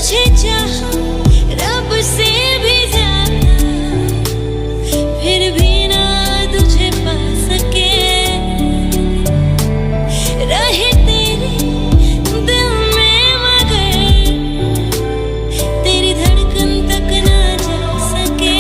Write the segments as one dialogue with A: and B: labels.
A: तुझे चाहा रब से भी ज्यादा, फिर भी ना तुझे पा सके। रहे तेरे दिल में मगर तेरी धड़कन तक ना जा सके।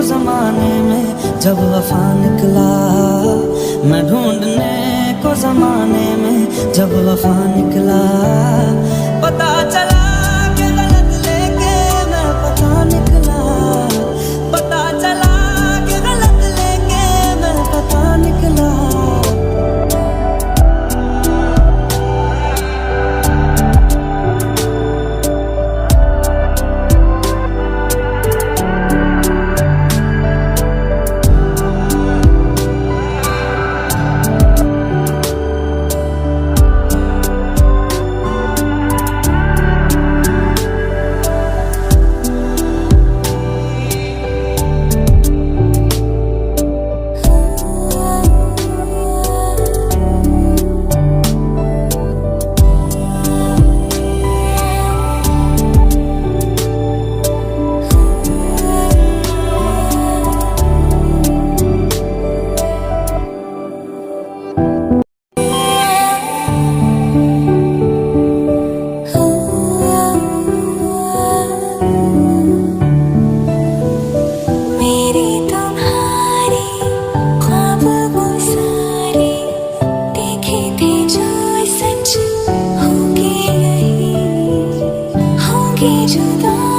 B: ज़माने में जब वफा निकला, मैं ढूंढने को ज़माने में जब वफा निकला। पता चला कि गलत लेके मैं पता निकला, पता चला कि गलत लेके मैं पता निकला।
A: जुदा